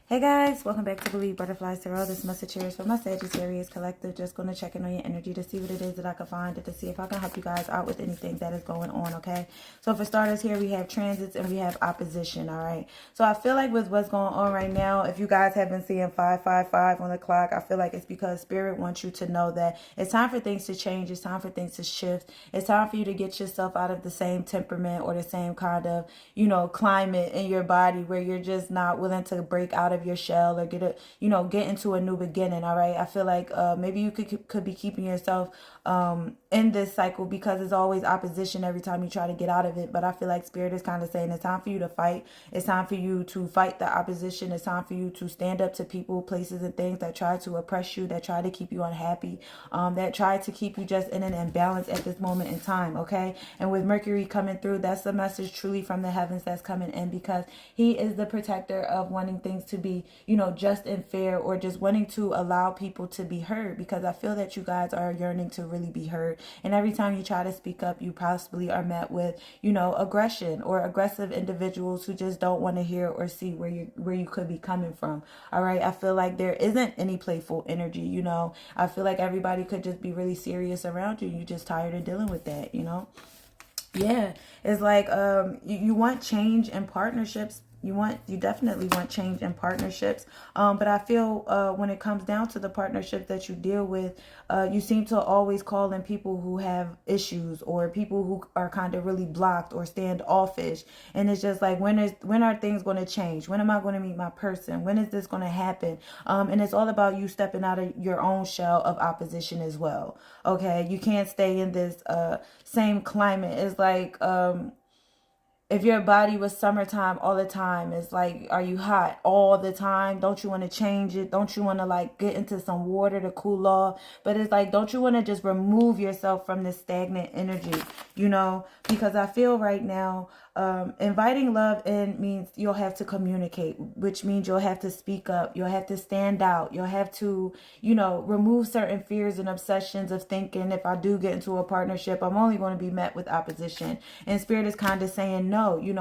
Hey guys, welcome back to Believe Butterflies Tarot. This message here is for my Sagittarius collective. Just going to check in on your energy to see what it is that I can find and to see if I can help you guys out with anything that is going on, okay? So for starters here, we have transits and we have opposition, all right? So I feel like with what's going on right now, if you guys have been seeing 555 on the clock, I feel like it's because Spirit wants you to know that it's time for things to change. It's time for things to shift. It's time for you to get yourself out of the same temperament or the same kind of, climate in your body where you're just not willing to break out of your shell or get into a new beginning. All right, I feel like maybe you could be keeping yourself in this cycle because there's always opposition every time you try to get out of it. But I feel like Spirit is kind of saying it's time for you to fight. It's time for you to fight the opposition. It's time for you to stand up to people, places, and things that try to oppress you, that try to keep you unhappy, that try to keep you just in an imbalance at this moment in time. Okay, and with Mercury coming through, that's the message truly from the heavens that's coming in, because he is the protector of wanting things to be, just and fair, or just wanting to allow people to be heard, because I feel that you guys are yearning to really be heard. And every time you try to speak up, you possibly are met with, aggression or aggressive individuals who just don't want to hear or see where you could be coming from. All right. I feel like there isn't any playful energy, I feel like everybody could just be really serious around you. You're just tired of dealing with that, Yeah, it's like you want change in partnerships. You definitely want change in partnerships. But I feel when it comes down to the partnerships that you deal with, you seem to always call in people who have issues or people who are kind of really blocked or standoffish. And it's just like, when are things going to change? When am I going to meet my person? When is this going to happen? And it's all about you stepping out of your own shell of opposition as well. Okay, you can't stay in this same climate. It's like if your body was summertime all the time, it's like, are you hot all the time? Don't you want to change it? Don't you want to like get into some water to cool off? But it's like, don't you want to just remove yourself from this stagnant energy, because I feel right now inviting love in means you'll have to communicate, which means you'll have to speak up. You'll have to stand out. You'll have to, remove certain fears and obsessions of thinking, if I do get into a partnership, I'm only going to be met with opposition. And Spirit is kind of saying, no,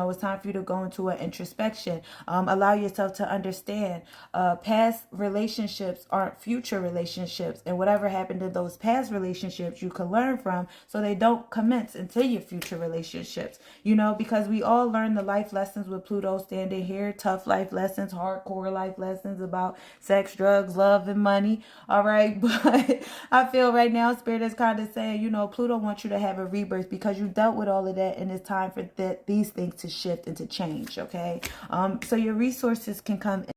it's time for you to go into an introspection. Allow yourself to understand past relationships aren't future relationships. And whatever happened in those past relationships, you can learn from so they don't commence into your future relationships, because we all learn the life lessons with Pluto standing here, tough life lessons, hardcore life lessons about sex, drugs, love, and money. All right. But I feel right now Spirit is kind of saying, Pluto wants you to have a rebirth because you dealt with all of that, and it's time for these things to shift and to change. Okay. So your resources can come